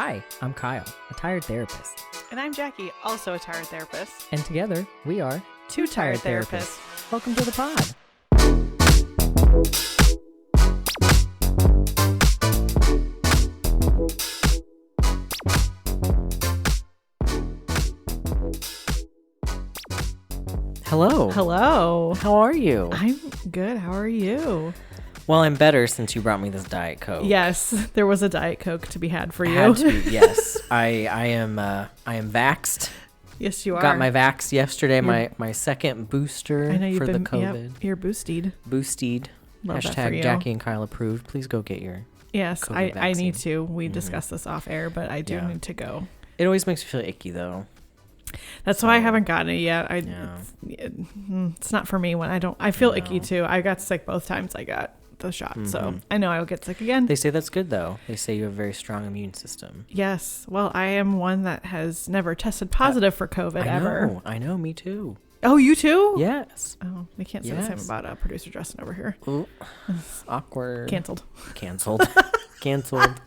Hi, I'm Kyle, a tired therapist. And I'm Jackie, also a tired therapist. And together, we are Two Tired Therapists. Welcome to the pod. Hello. Hello. How are you? I'm good. How are you? Well, I'm better since you brought me this Diet Coke. Yes, there was a Diet Coke to be had for you. Had to be, yes. I am vaxxed. Yes, you are. Got my vax yesterday, my second booster I know you've for been, the COVID. Yep, you're boosted. Boosted. Love that for Hashtag you. Jackie and Kyle approved. Please go get your... Yes, COVID I vaccine. need to. We discussed this off air, but I do Yeah. need to go. It always makes me feel icky, though. That's why I haven't gotten it yet. Yeah. It's not for me when I don't. I feel No. icky too. I got sick both times I got the shot, so Mhm. I know I'll get sick again. They say that's good, though. They say you have a very strong immune system. Yes. Well, I am one that has never tested positive for COVID ever. I know, me too. Oh, you too? Yes. Oh, we can't say the same Yes. about producer Justin over here. Ooh, awkward. Canceled. Canceled. Canceled.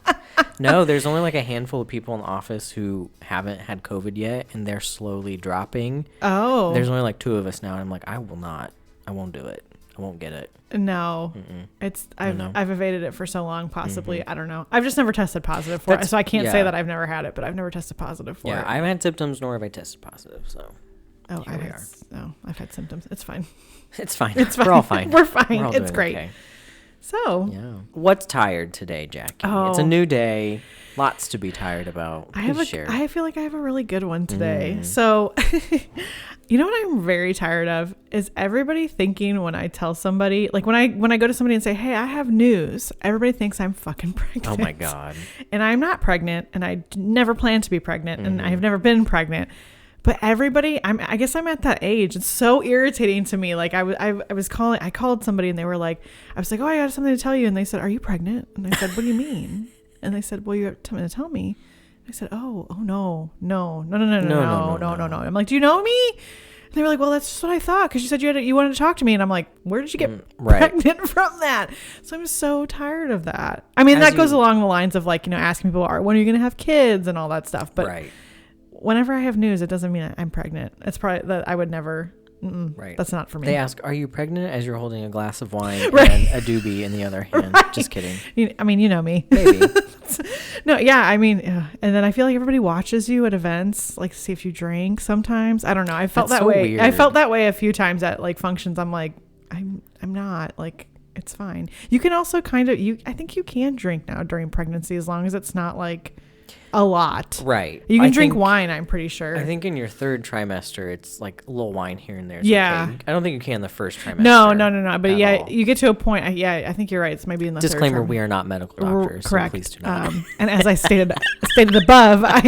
No, there's only like a handful of people in the office who haven't had COVID yet, and they're slowly dropping. Oh. There's only like 2 of us now, and I'm like, I won't do it. I won't get it. No. Mm-mm. It's I know. I've evaded it for so long, possibly. I don't know. I've just never tested positive for it, so I can't say yeah. that I've never had it, but I've never tested positive for Yeah, it. I haven't had symptoms, nor have I tested positive, so Oh, here we are. I've had symptoms. It's fine. it's fine. It's fine. We're all fine. We're fine. We're all It's doing great. okay. So Yeah. What's tired today, Jackie? It's a Oh. new day. Lots to be tired about. Please share. I feel like I have a really good one today. Mm. So, you know what I'm very tired of is everybody thinking when I tell somebody, like when I go to somebody and say, "Hey, I have news," everybody thinks I'm fucking pregnant. Oh my God. And I'm not pregnant, and I never plan to be pregnant, and Mm-hmm. I've never been pregnant. But everybody, I guess I'm at that age. It's so irritating to me. Like I called somebody and they were like, I was like, "Oh, I got something to tell you." And they said, "Are you pregnant?" And I said, "What do you mean?" And they said, "Well, you have something to tell me." I said, "Oh, no. I'm like, "Do you know me?" And they were like, "Well, that's just what I thought, because you said you wanted to talk to me." And I'm like, "Where did you get right. pregnant from that?" So I'm so tired of that. I mean, that goes along the lines of like, asking people, when are you going to have kids and all that stuff. But Right. whenever I have news, it doesn't mean I'm pregnant. It's probably that I would never. Right. That's not for me. They ask, "Are you pregnant?" as you're holding a glass of wine Right. and a doobie in the other hand. Right. Just kidding. I mean, you know me. Maybe. No, yeah, I mean, and then I feel like everybody watches you at events, like to see if you drink sometimes. I don't know. I felt That's that so way. weird. I felt that way a few times at like functions. I'm like, I'm not, like, it's fine. You can also I think you can drink now during pregnancy as long as it's not like a lot. Right. You can I drink think- wine, I'm pretty sure. I think in your 3rd trimester, it's like a little wine here and there. Yeah. Okay. I don't think you can the 1st trimester. No. But at yeah, all. you get to a point. I think you're right. It's maybe in the Disclaimer: third we are not medical doctors, correct. so please do not. And as I stated above, I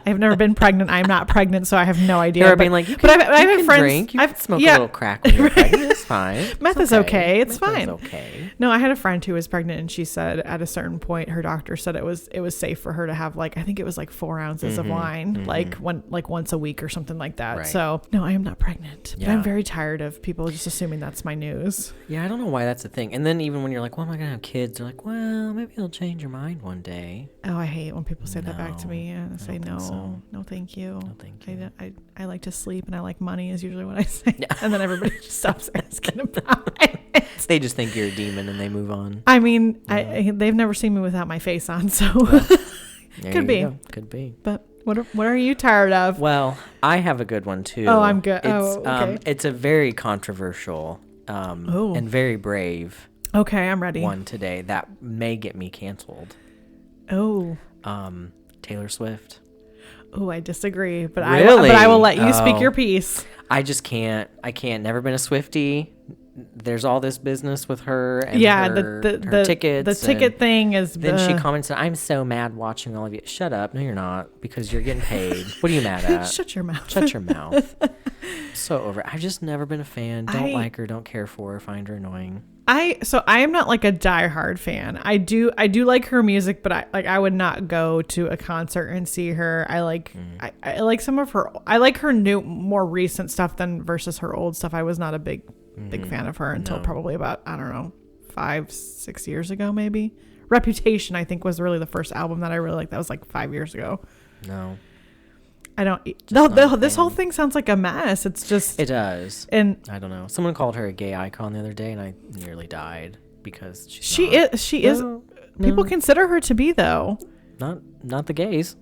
have never been pregnant. I'm not pregnant, so I have no idea. They're being like, you can, but I you have can friends. drink. You I've can smoke yeah. a little crack when you're pregnant. It's fine. Meth is okay. It's Meth is fine. okay. No, I had a friend who was pregnant, and she said at a certain point, her doctor said it was safe for her to have I think it was like 4 ounces of wine, like once a week or something like that. Right. So no, I am not pregnant. But Yeah. I'm very tired of people just assuming that's my news. Yeah, I don't know why that's a thing. And then even when you're like, "Well, am I gonna have kids?" They're like, "Well, maybe you'll change your mind one day." Oh, I hate when people say that back to No, me and I say don't think so. no, thank you. No, thank you. I like to sleep and I like money is usually what I say. And then everybody just stops asking about it. They just think you're a demon and they move on. I mean, they've never seen me without my face on, so There Could you be. go. Could be. but what are you tired of? Well, I have a good one too. Oh, I'm good. It's, Oh, okay. It's a very controversial and very brave Okay, I'm ready. one today that may get me canceled. Oh. Taylor Swift. Oh, I disagree, but Really? I will let you speak Oh. your piece. I just can't. I can't. Never been a Swiftie. There's all this business with her and Yeah, her the tickets. The ticket thing is. Then she commented, "I'm so mad watching all of you." Shut up. No, you're not, because you're getting paid. What are you mad at? Shut your mouth. Shut your mouth. So over it. I've just never been a fan. Don't I- like her. Don't care for her. Find her annoying. I am not like a diehard fan. I do like her music, but I would not go to a concert and see her. I like some of her. I like her new, more recent stuff than versus her old stuff. I was not a big fan of her until probably about, I don't know, 5-6 years ago maybe, Reputation, I think, was really the first album that I really liked. That was like 5 years ago. No. I don't. Not a This fan. whole thing sounds like a mess. It's just. It does. And I don't know. Someone called her a gay icon the other day, and I nearly died because she is. People consider her to be, though. Not the gays.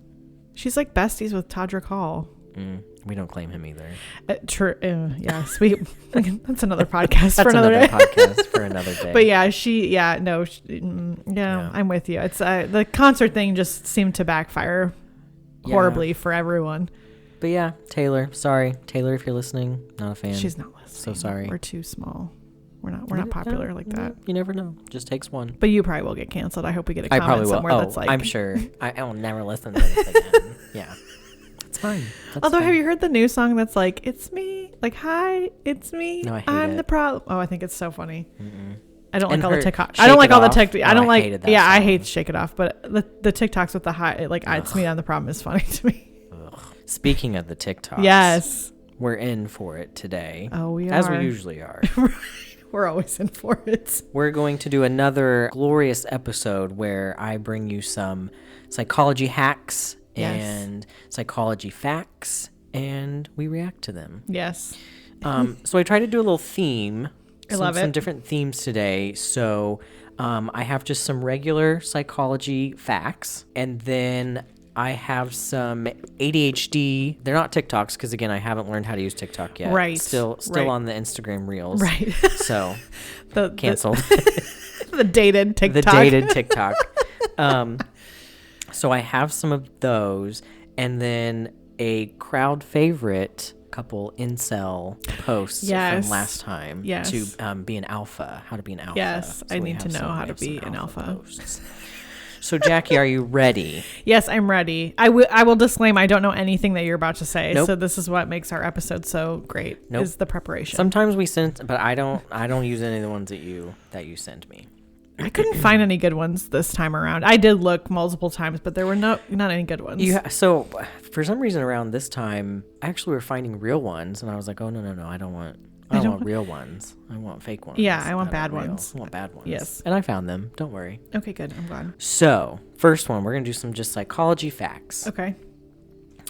She's like besties with Todrick Hall. We don't claim him either. True. Yes. That's another podcast for That's another day. podcast for another day. But yeah, I'm with you. It's the concert thing just seemed to backfire horribly for everyone. But yeah, Taylor. Sorry, Taylor, if you're listening, not a fan. She's not listening. So sorry. We're too small. We're not popular like that. You never know. Just takes one. But you probably will get canceled. I hope we get a I comment probably will. somewhere that's like. I'm sure. I will never listen to this again. Yeah. It's fine. Although, have you heard the new song that's like, it's me? Like, hi, it's me. No, I hate I'm it. the problem. Oh, I think it's so funny. Mm-mm. I don't And like all the her TikTok. Shake I don't like It all the Off. TikTok. No, I don't I like. hated that Yeah, I song. hate Shake It Off. But the TikToks with the high, like, it's me. I'm the problem is funny to me. Ugh. Speaking of the TikToks. Yes. We're in for it today. Oh, we are. As we usually are. We're always in for it. We're going to do another glorious episode where I bring you some psychology hacks and psychology facts, and we react to them. Yes. So I tried to do a little theme. I love Some it. different themes today. So I have just some regular psychology facts, and then I have some ADHD. They're not TikToks because, again, I haven't learned how to use TikTok yet. Right. Still Right. on the Instagram Reels. Right. So the canceled. The dated TikTok. The dated TikTok. So I have some of those, and then a crowd favorite, couple incel posts Yes. from last time Yes. to be an alpha, how to be an alpha. Yes, I we need to have know some- how we to have some be an alpha. posts. So Jackie, are you ready? Yes, I'm ready. I will disclaim I don't know anything that you're about to say. Nope. So this is what makes our episode so great. Nope. Is the preparation. Sometimes we send, but I don't use any of the ones that you send me. I couldn't find any good ones this time around. I did look multiple times, but there were not any good ones. So for some reason around this time, I actually were finding real ones, and I was like, oh no, I don't want real ones. I want fake ones. Yeah, I want Not bad real. ones. I want bad ones. Yes. And I found them. Don't worry. Okay, good. I'm glad. So first one, we're gonna do some just psychology facts. Okay.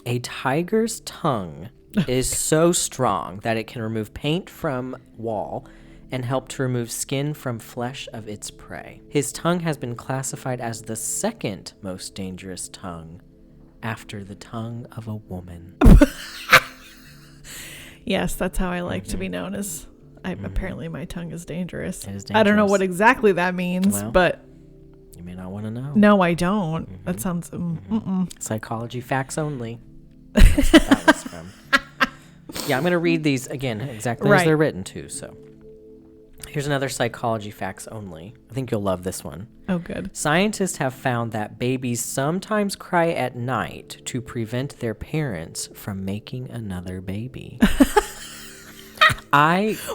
A tiger's tongue is so strong that it can remove paint from wall and help to remove skin from flesh of its prey. His tongue has been classified as the second most dangerous tongue after the tongue of a woman. Yes, that's how I like to be known as. Apparently my tongue is dangerous. It is I don't know dangerous. what exactly that means, Well, but You may not want to know. no, I don't. That sounds. Psychology facts only. That's what that was from. Yeah, I'm going to read these again exactly as Right. they're written too. So here's another psychology facts only. I think you'll love this one. Oh, good. Scientists have found that babies sometimes cry at night to prevent their parents from making another baby.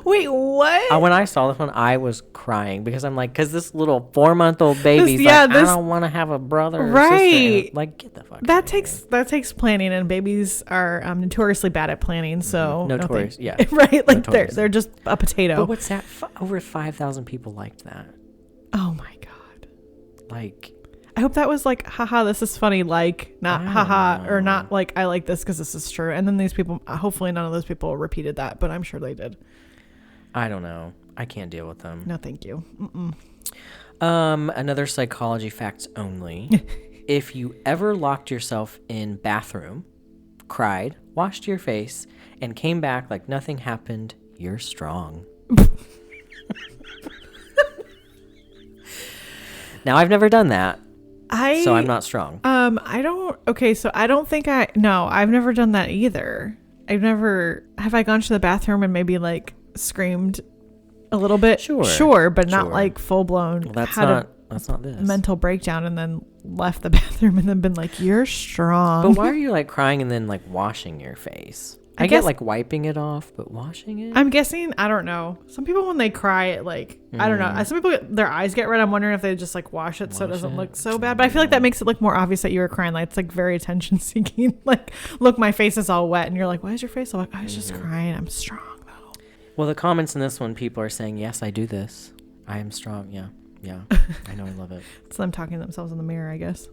Wait, what? When I saw this one, I was crying because I'm like, because this little 4-month-old baby's I don't want to have a brother or sister. Right. And, like, get the fuck That outta here. takes planning, and babies are notoriously bad at planning. So no Notorious, thank- yeah. right. Like Notorious. they're just a potato. But what's that? Over 5,000 people liked that. Oh my god. Like, I hope that was like, haha, this is funny, like, not I don't haha, or know. not like, I like this because this is true. And then these people, hopefully none of those people repeated that, but I'm sure they did. I don't know. I can't deal with them. No, thank you. Mm-mm. Another psychology facts only. If you ever locked yourself in bathroom, cried, washed your face, and came back like nothing happened, you're strong. Now, I've never done that, so I'm not strong. I've never done that either. Have I gone to the bathroom and maybe like screamed a little bit? Sure, but not Sure. like full blown. Well, that's not this. Mental breakdown and then left the bathroom and then been like, you're strong. But why are you like crying and then like washing your face? I get guess- like wiping it off, but washing it? I'm guessing, I don't know. Some people when they cry, it like, I don't know. Some people, their eyes get red. I'm wondering if they just like wash it so it Wash doesn't it? look so bad. But I feel like that makes it look more obvious that you were crying. Like it's like very attention seeking. Like, look, my face is all wet. And you're like, why is your face all wet? I was just crying. I'm strong though. Well, the comments in this one, people are saying, yes, I do this. I am strong, yeah. Yeah, I know, I love it. It's them talking to themselves in the mirror, I guess.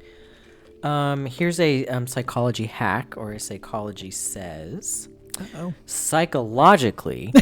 Here's a psychology hack, or a psychology says. Uh-oh. Psychologically,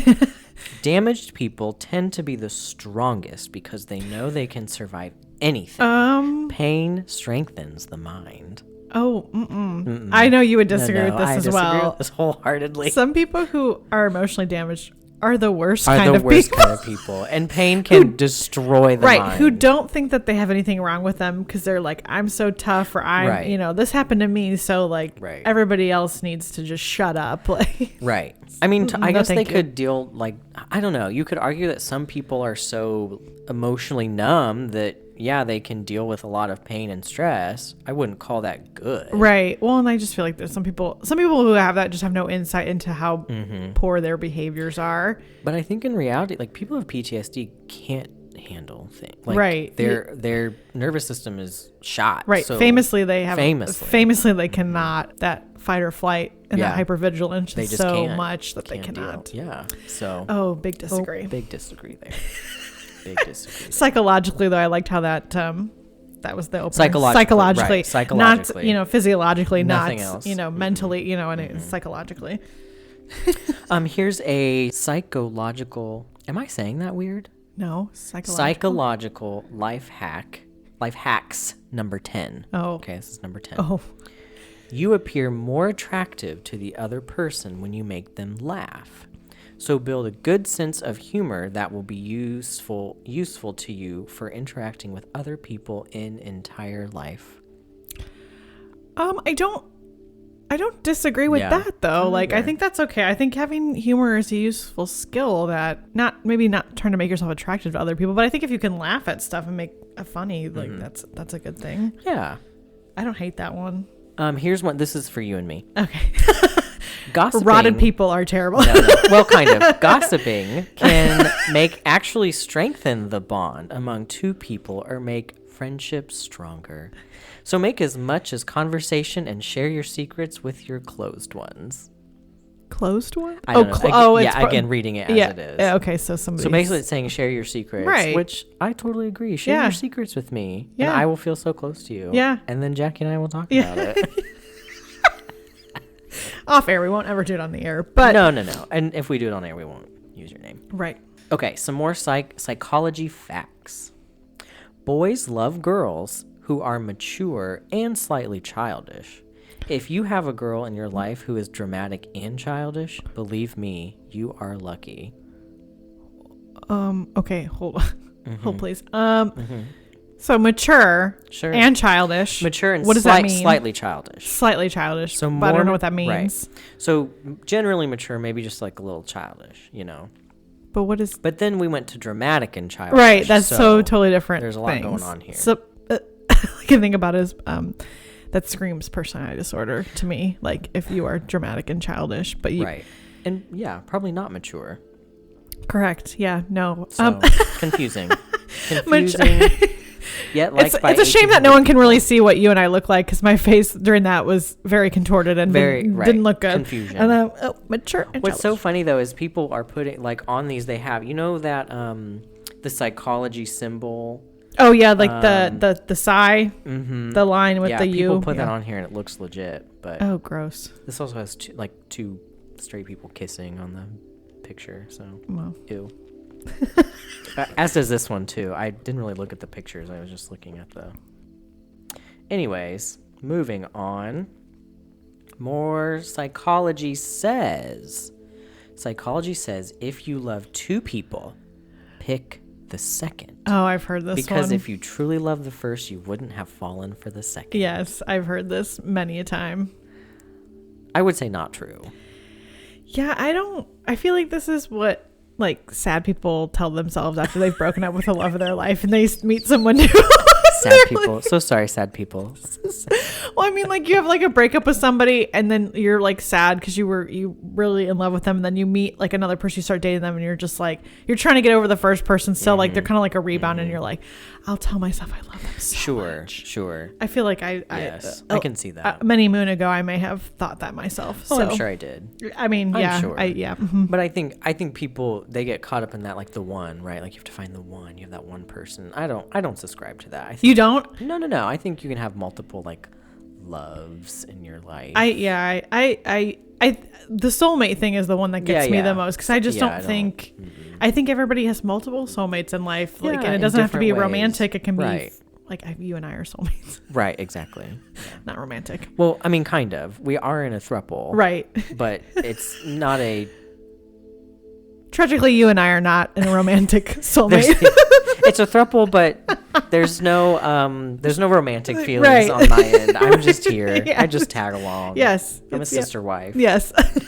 damaged people tend to be the strongest because they know they can survive anything. Pain strengthens the mind. Oh, mm-mm. I know you would disagree with this I as disagree well. with this wholeheartedly. Some people who are emotionally damaged are the worst Are kind the of worst people. kind of people, and pain can destroy the Right, mind. who don't think that they have anything wrong with them because they're like, I'm so tough, or I'm, Right. you know, this happened to me, so like Right. everybody else needs to just shut up. Like, Right. I mean, I No, guess they thank you. could deal, like, I don't know. You could argue that some people are so emotionally numb that, yeah, they can deal with a lot of pain and stress. I wouldn't call that good. right. Well, and I just feel like there's some people who have that just have no insight into how poor their behaviors are. But I think in reality, like, people with PTSD can't handle things. Like, Right. Their nervous system is shot. Right. So Famously, they have Famously. they cannot, that fight or flight and Yeah. that hypervigilance They is just so can't- much that they can't deal. cannot. Yeah. So. Oh, big disagree. Big disagree there. Big disagree there. Psychologically, though, I liked how that that was the opener. Psychologically, right, not psychologically. physiologically, Nothing not else. mentally, and it's psychologically. Here's a psychological. Am I saying that weird? No, Psychological life hacks number 10. Oh. Okay, this is number 10. Oh, You appear more attractive to the other person when you make them laugh. So build a good sense of humor that will be useful to you for interacting with other people in entire life. I don't disagree with Yeah. that though. Like, I Okay. think that's okay. I think having humor is a useful skill that maybe not trying to make yourself attractive to other people, but I think if you can laugh at stuff and make a funny, like that's a good thing. Yeah. I don't hate that one. Here's one. This is for you and me. Okay. Gossiping. Rotted people are terrible. No. Well, kind of. Gossiping can actually strengthen the bond among two people or make friendships stronger. So make as much as conversation and share your secrets with your closed ones. Closed one? I don't know. it's again, reading it as it is. Yeah, okay, so somebody. So basically it's saying share your secrets, Right. which I totally agree. Share Yeah. your secrets with me, Yeah. and I will feel so close to you. Yeah. And then Jackie and I will talk Yeah. about it. Off air, we won't ever do it on the air. But No. And if we do it on air, we won't use your name. right. Okay, some more psychology facts. Boys love girls who are mature and slightly childish. If you have a girl in your life who is dramatic and childish, believe me, you are lucky. Okay, hold on. Hold please. So mature Sure. and childish. Mature and what does that mean? slightly childish. Slightly childish. So but I don't more know what that right. means. So generally mature, maybe just like a little childish, you know. But what is But then we went to dramatic and childish. right? That's so totally different. There's a lot things. going on here. So all I can think about is that screams personality disorder to me. Like if you are dramatic and childish, but you Right. And yeah, probably not mature. correct? Yeah, no. So confusing. Confusing. Yet liked by It's a shame that no 1,800 one can really people. see what you and I look like because my face during that was very contorted and didn't look good. Confusion. And mature. And What's so childish. funny though is people are putting like on these they have that the psychology symbol. Oh yeah, like the sigh, Mm-hmm. the line with yeah, the people U. put that Yeah. on here and it looks legit, but Oh, gross. this also has two straight people kissing on the picture. So Well, ew. As does this one too. I didn't really look at the pictures. I was just looking at the. Anyways, moving on. More psychology says. Psychology says if you love two people, pick the second. oh, I've heard this Because one. if you truly love the first, you wouldn't have fallen for the second. Yes, I've heard this many a time. I would say not true. Yeah, I feel like this is what like sad people tell themselves after they've broken up with the love of their life and they meet someone new. Sad people. So sorry, sad people. Well, I mean, like you have like a breakup with somebody and then you're like sad because you really in love with them, and then you meet like another person, you start dating them, and you're just like, you're trying to get over the first person still, like they're kind of like a rebound, and you're like, I'll tell myself I love them so much. Sure. I feel like I can see that. Many moon ago, I may have thought that myself. Oh, So I'm sure I did. I mean, I'm yeah, sure. Mm-hmm. But I think people, they get caught up in that, like the one, right? Like you have to find the one. You have that one person. I don't subscribe to that. I think, You don't? No. I think you can have multiple like loves in your life. I the soulmate thing is the one that gets me the most, because I just don't think. I think everybody has multiple soulmates in life, like, and it doesn't have to be romantic. It can be like you and I are soulmates. Right, exactly. Not romantic. Well, I mean, kind of. We are in a throuple. Right. But it's not a. Tragically, you and I are not in a romantic soulmate. It's a throuple, but there's no romantic feelings on my end. I'm just here. Yeah. I just tag along. Yes. I'm a sister wife. Yes. Have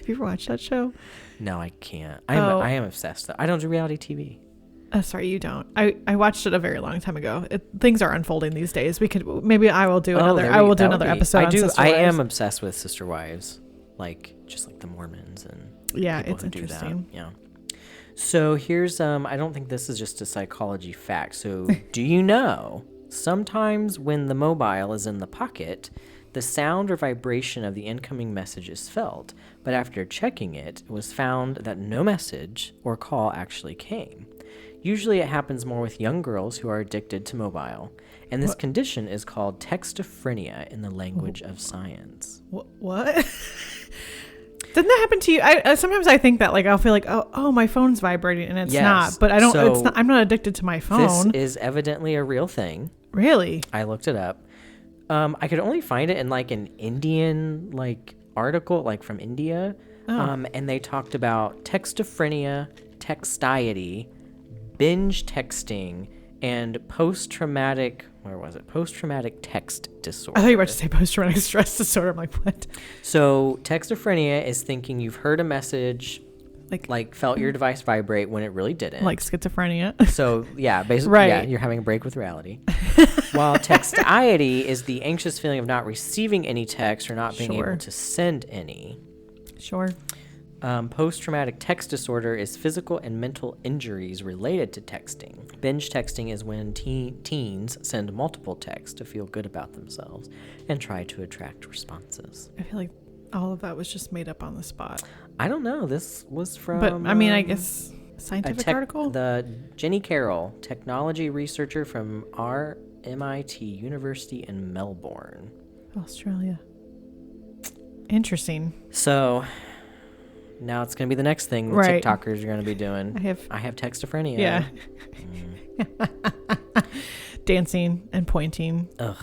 you ever watched that show? No, I can't. I am obsessed though. I don't do reality TV. Sorry, you don't. I watched it a very long time ago. Things are unfolding these days. Maybe I will do another. I will do another episode. I am obsessed with Sister Wives, like just like the Mormons and it's interesting. Yeah. So here's I don't think this is just a psychology fact. So do you know sometimes when the mobile is in the pocket, the sound or vibration of the incoming message is felt, but after checking it, it was found that no message or call actually came. Usually it happens more with young girls who are addicted to mobile, and this condition is called textophrenia in the language of science. What? Doesn't that happen to you? Sometimes I think that, like, I'll feel like, oh, my phone's vibrating, and it's not. But I don't. It's not. I'm not addicted to my phone. This is evidently a real thing. Really? I looked it up. I could only find it in like an Indian like article, like from India, and they talked about textophrenia, textiety, binge texting, and post-traumatic text disorder. I thought you were about to say post-traumatic stress disorder. I'm like, what? So textophrenia is thinking you've heard a message, like felt your device vibrate when it really didn't. Like schizophrenia. So yeah, basically, you're having a break with reality. While textiety is the anxious feeling of not receiving any text or not being able to send any. Sure. Post-traumatic text disorder is physical and mental injuries related to texting. Binge texting is when teens send multiple texts to feel good about themselves and try to attract responses. I feel like all of that was just made up on the spot. I don't know. This was from... But, I mean, I guess scientific article? The Jenny Carroll, technology researcher from RMIT University in Melbourne. Australia. Interesting. So... now it's going to be the next thing the TikTokers are going to be doing. I have textophrenia. Yeah. Dancing and pointing. Ugh.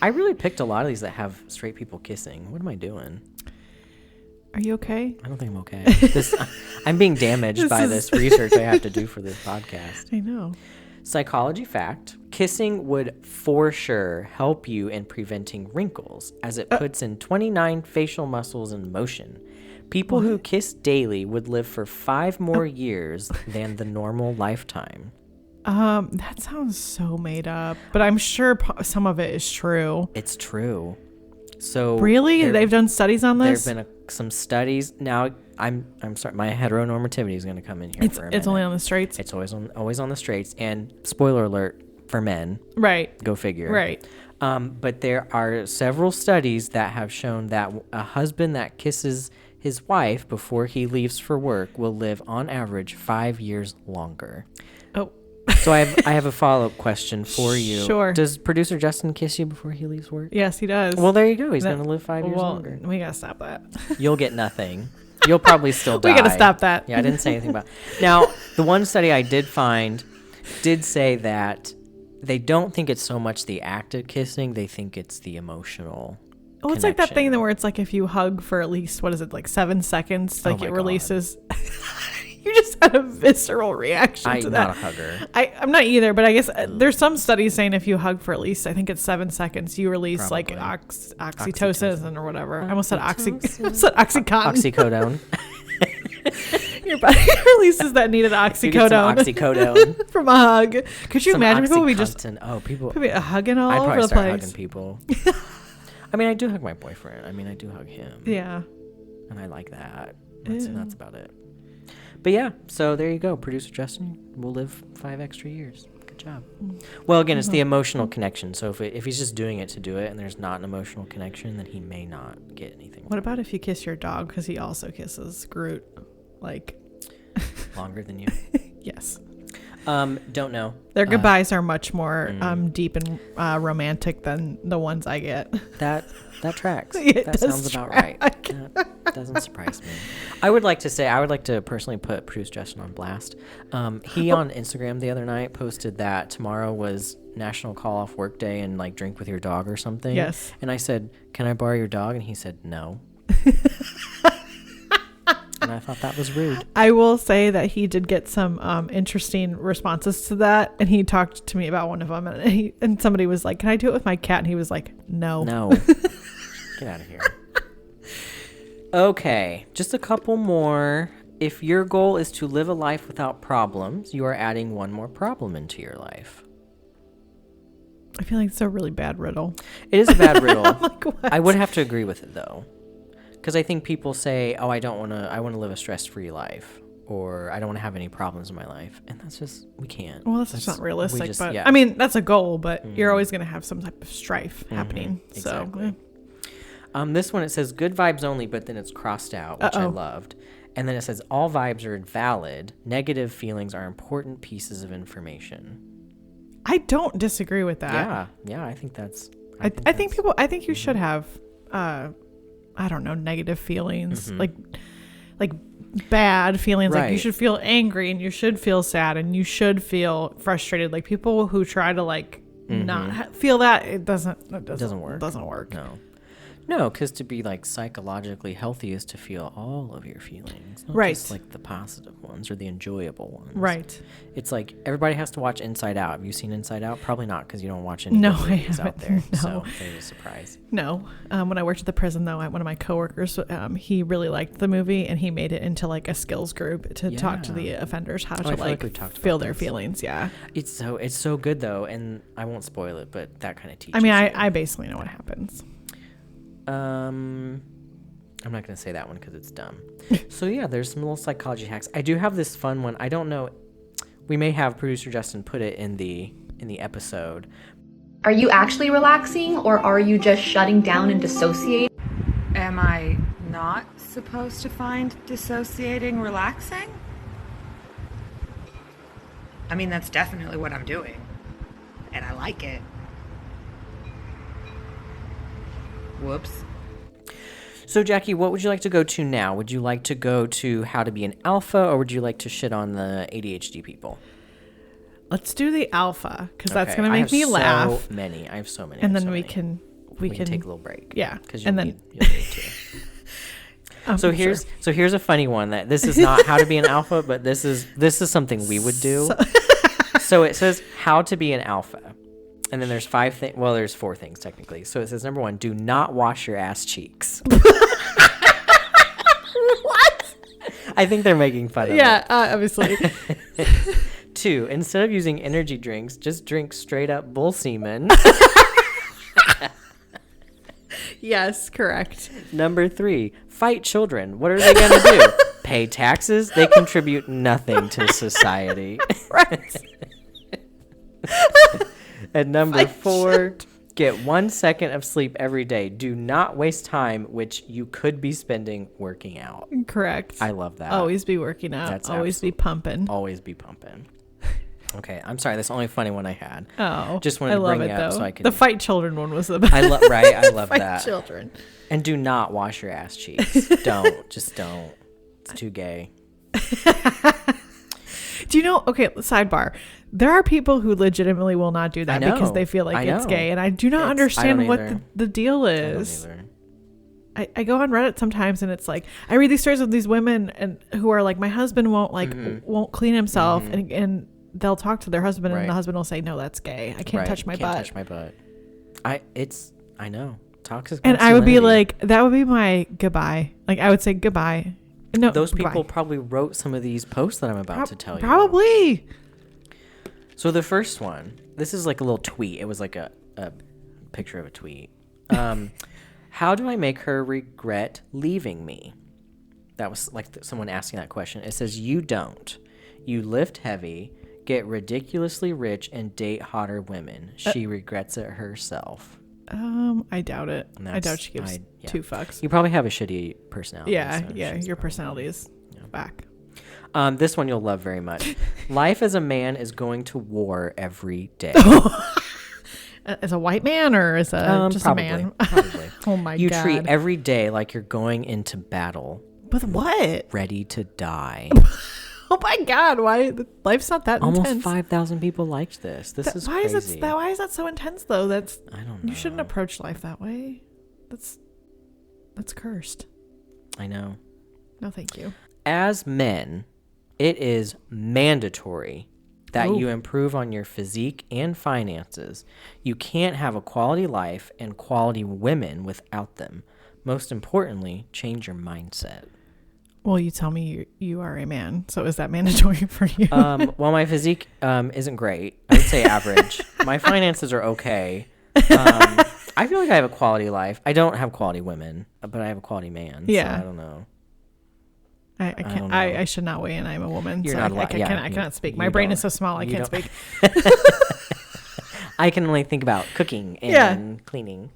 I really picked a lot of these that have straight people kissing. What am I doing? Are you okay? I don't think I'm okay. I'm being damaged by this research I have to do for this podcast. I know. Psychology fact: kissing would for sure help you in preventing wrinkles, as it puts in 29 facial muscles in motion. People who kiss daily would live for 5 more years than the normal lifetime. That sounds so made up, but I'm sure some of it is true. It's true. So really, they've done studies on this. There have been some studies. Now, I'm sorry, my heteronormativity is going to come in here. For a minute. It's only on the straights. It's always on the straights. And spoiler alert for men. Right. Go figure. Right. But there are several studies that have shown that a husband that kisses his wife before he leaves for work will live on average 5 years longer. Oh. So I have a follow-up question for you. Sure. Does producer Justin kiss you before he leaves work? Yes, he does. Well, there you go. He's going to live 5 years longer. We got to stop that. You'll get nothing. You'll probably still die. We got to stop that. Yeah, I didn't say anything about it. Now, the one study I did find did say that they don't think it's so much the act of kissing. They think it's the emotional connection. It's like that thing where it's like if you hug for at least, 7 seconds, like it releases... You just had a visceral reaction to that. I'm not a hugger. I'm not either, but I guess there's some studies saying if you hug for at least, I think it's 7 seconds, you release Probably. like oxytocin or whatever. I almost said Oxycontin. Oxycodone. Your body releases that needed You get some oxycodone oxycodone. from a hug. Could you Some imagine people would be just Oxycontin. People. hugging all I'd over probably the start place? hugging people. I mean, I do hug my boyfriend. I mean, I do hug him. Yeah. And I like that. That's about it. But yeah, so there you go. Producer Justin will live 5 extra years. Good job. Well, again, it's the emotional connection. So if he's just doing it to do it and there's not an emotional connection, then he may not get anything. What about if you kiss your dog? Because he also kisses Groot. Like. Longer than you? Yes. Don't know. Their goodbyes are much more deep and romantic than the ones I get. That tracks. It That does sounds about track. right. That doesn't surprise me. I would like to personally put Producer Justin on blast. He on Instagram the other night posted that tomorrow was National Call Off Work Day and like drink with your dog or something. Yes. And I said, "Can I borrow your dog?" And he said, "No." And I thought that was rude. I will say that he did get some interesting responses to that, and he talked to me about one of them, and somebody was like, "Can I do it with my cat?" And he was like, "No." No. Get out of here. Okay, just a couple more. If your goal is to live a life without problems, you are adding one more problem into your life. I feel like it's a really bad riddle. It is a bad riddle. I'm like, what? I would have to agree with it though. Because I think people say, "Oh, I want to live a stress-free life," or "I don't want to have any problems in my life," and that's just we can't. Well, that's not realistic. But yeah. I mean, that's a goal. But you're always going to have some type of strife happening. Exactly. So, This one it says good vibes only, but then it's crossed out, which I loved, and then it says all vibes are valid. Negative feelings are important pieces of information. I don't disagree with that. Yeah, I think that's. I think you should have. I don't know, negative feelings, like bad feelings. Like you should feel angry and you should feel sad and you should feel frustrated. Like people who try to like not feel that, it doesn't work. It doesn't work. No, because to be like psychologically healthy is to feel all of your feelings, not right? Just like the positive ones or the enjoyable ones, right? It's like everybody has to watch Inside Out. Have you seen Inside Out? Probably not, because you don't watch any no, movies I out there. No. So there's a surprise. No, when I worked at the prison, though, one of my coworkers, he really liked the movie, and he made it into like a skills group to talk to the offenders how to like feel their feelings. Yeah, it's so good though, and I won't spoil it, but that kind of teaches. I mean, I basically know what happens. I'm not going to say that one because it's dumb. So yeah, there's some little psychology hacks. I do have this fun one. I don't know. We may have Producer Justin put it in the episode. Are you actually relaxing, or are you just shutting down and dissociating? Am I not supposed to find dissociating relaxing? I mean, that's definitely what I'm doing. And I like it. Whoops. So Jackie, what would you like to go to now? Would you like to go to how to be an alpha, or would you like to shit on the ADHD people? Let's do the alpha, because that's going to make me laugh. I have so many. And then we can take a little break. Yeah. Because you'll need to. So here's a funny one that this is not how to be an alpha, but this is something we would do. So it says how to be an alpha. And then there's 5 things. Well, there's 4 things technically. So it says number 1, do not wash your ass cheeks. What? I think they're making fun of it. Yeah, obviously. 2, instead of using energy drinks, just drink straight up bull semen. Yes, correct. Number 3, fight children. What are they going to do? Pay taxes? They contribute nothing to society. Right. And number 4, get 1 second of sleep every day. Do not waste time, which you could be spending working out. Correct. I love that. Always be working out. That's always be pumping. Always be pumping. Okay, I'm sorry. That's the only funny one I had. Oh, just wanted to bring it up so I could. The fight children one was the best. I love that. Fight children. And do not wash your ass cheeks. Don't. It's too gay. Do you know? Okay, sidebar. There are people who legitimately will not do that because they feel like it's gay, and I do not understand what the deal is. I go on Reddit sometimes, and it's like I read these stories of these women and who are like, my husband won't clean himself, and they'll talk to their husband, and the husband will say, no, that's gay. I can't touch my butt. Touch my butt. I know. Toxic. And I would be like, that would be my goodbye. Like I would say goodbye. No, Those people why? probably wrote some of these posts that I'm about to tell you. Probably. So the first one, this is like a little tweet. It was like a picture of a tweet. How do I make her regret leaving me? That was like someone asking that question. It says, you don't. You lift heavy, get ridiculously rich, and date hotter women. She regrets it herself. I doubt it. And I doubt she gives yeah. 2 fucks. You probably have a shitty personality. Yeah, so yeah. she's Your probably- personality is back. This one you'll love very much. Life as a man is going to war every day. As a white man or as a just Probably, a man? probably. Oh my You god. treat every day like you're going into battle, With what? ready to die. Oh my god! Why? Life's not that Almost intense. 5,000 people liked this. This is why crazy. is it that? Why is that so intense though? That's I don't know. you shouldn't approach life that way. That's cursed. I know. No, thank you. As men, it is mandatory that Ooh. you improve on your physique and finances. You can't have a quality life and quality women without them. Most importantly, change your mindset. Well, you tell me you are a man, so is that mandatory for you? Well, my physique isn't great. I would say average. My finances are okay. I feel like I have a quality life. I don't have quality women, but I have a quality man. Yeah. So I don't know. I don't can't. know. I should not weigh in. I'm a woman. You're so not I allowed- yeah, I cannot speak. My you brain don't- is so small. I you can't don't- speak. I can only think about cooking and Yeah. cleaning.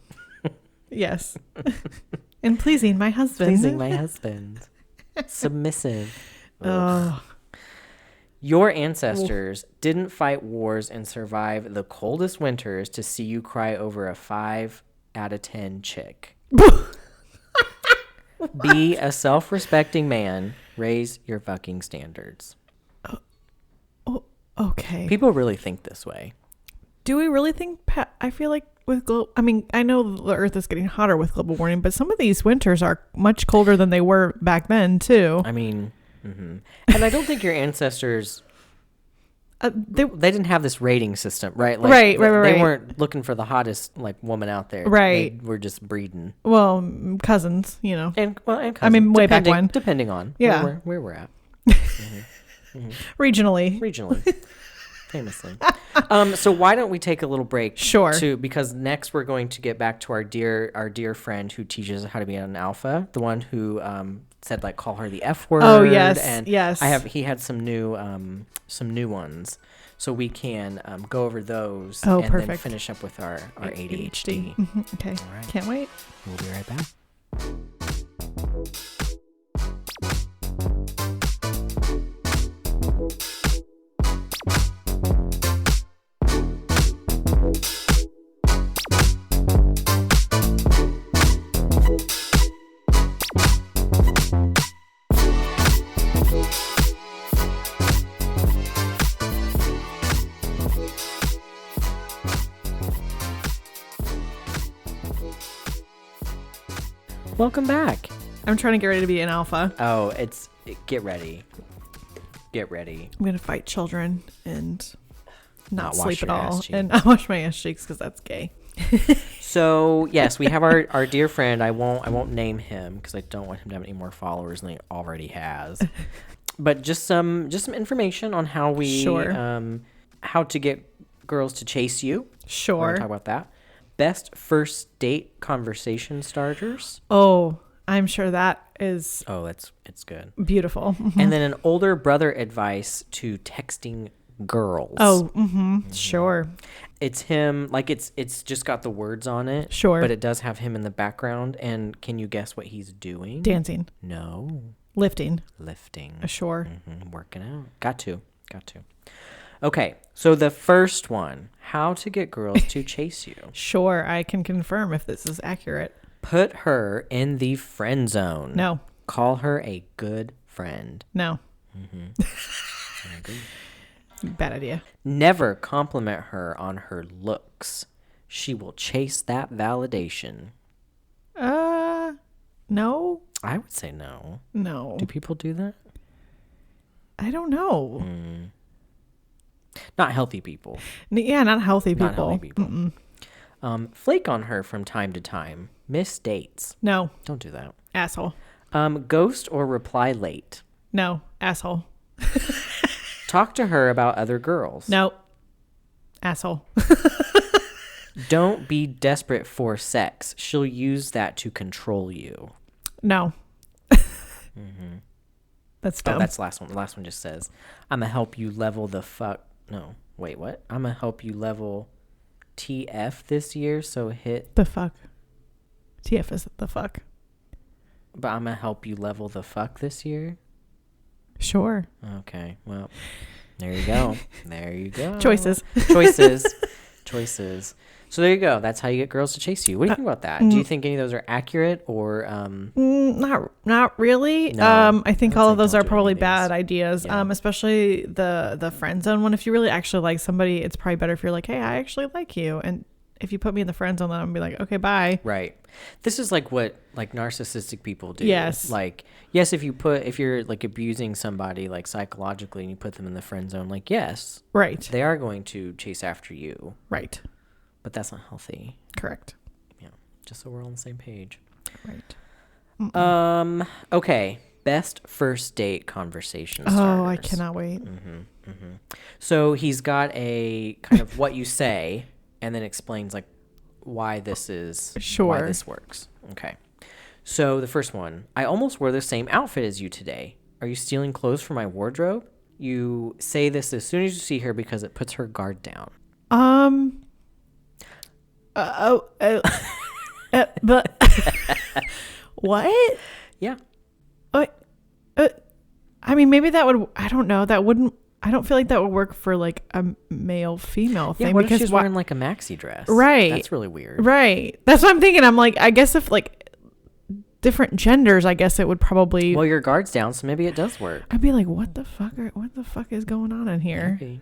Yes. And pleasing my husband. Pleasing my husband. Submissive. Ugh. Oh, Your ancestors didn't fight wars and survive the coldest winters to see you cry over a 5 out of 10 chick. Be a self-respecting man. Raise your fucking standards. okay. People really think this way. Do we really think? I feel like with I mean, I know the Earth is getting hotter with global warming, but some of these winters are much colder than they were back then too. I mean, and I don't think your ancestors. They They didn't have this rating system, right? Right. They Right. weren't looking for the hottest like woman out there. Right. They were just breeding. well, cousins, And I mean, way back when. depending on Yeah. where we're at regionally. regionally, famously. So why don't we take a little break? Sure. Because next we're going to get back to our dear friend who teaches us how to be an alpha, the one who said like call her the F word. Oh, yes, and yes. he had some new ones, so we can go over those Oh, and then perfect. finish up with our ADHD. Mhm. Okay. All right. Can't wait. We'll be right back. Welcome back. I'm trying to get ready to be an alpha. Oh, get ready. Get ready. I'm gonna fight children and not wash sleep at your all, ass cheeks. and not wash my ass cheeks because that's gay. So yes, we have our dear friend. I won't name him because I don't want him to have any more followers than he already has. But just some information on how we Sure. How to get girls to chase you. We're Sure. gonna talk about that. Best first date conversation starters. Oh, I'm sure that is Oh, it's good. beautiful. And then an older brother advice to texting girls. Oh, sure. It's him, like it's just got the words on it. Sure. But it does have him in the background. And can you guess what he's doing? Dancing, No. lifting, Lifting. sure. Working out. Got to. Okay. So the first one, how to get girls to chase you. Sure, I can confirm if this is accurate. Put her in the friend zone. No, Call her a good friend. no. Bad idea. Never compliment her on her looks. She will chase that validation. No, I would say no. no. Do people do that? I don't know. Not healthy people. Yeah, not healthy people. Not healthy people. Flake on her from time to time. Miss dates. No, Don't do that. asshole. Ghost or reply late. No, asshole. Talk to her about other girls. No, asshole. Don't be desperate for sex. She'll use that to control you. No. That's Oh, dumb. that's the last one. The last one just says, I'm going to help you level the fuck. No, wait, what? I'm going to help you level TF this year. So hit, the fuck. TF is the fuck. but I'm going to help you level the fuck this year. Sure. Okay. Well, there you go. There you go. Choices. Choices. So there you go. That's how you get girls to chase you. What do you think about that? Do you think any of those are accurate or Not really. No, I think I would all say of those don't are do probably any of bad these. ideas. Yeah. Especially the friend zone one. If you really actually like somebody, it's probably better if you're like, hey, I actually like you. And if you put me in the friend zone, then I'm gonna be like, okay, bye. right? This is like what like narcissistic people do. Yes. Like, yes, if you're like abusing somebody like psychologically and you put them in the friend zone, like, yes, Right. they are going to chase after you, Right. but that's not healthy. Correct. Yeah. Just so we're on the same page. Right. Okay. Best first date conversation starters. Oh, I cannot wait. So he's got a kind of what you say and then explains like why this is why Sure. this works. Okay. So the first one, I almost wore the same outfit as you today. Are you stealing clothes from my wardrobe? You say this as soon as you see her because it puts her guard down. But what? Yeah. I mean, maybe that would. I don't know. That wouldn't. I don't feel like that would work for like a male female Yeah, thing. what because if she's why- wearing like a maxi dress? Right. That's really weird. Right. That's what I'm thinking. I'm like, I guess if like different genders, I guess it would probably. Well, your guard's down, so maybe it does work. I'd be like, what the fuck? What the fuck is going on in here? Maybe.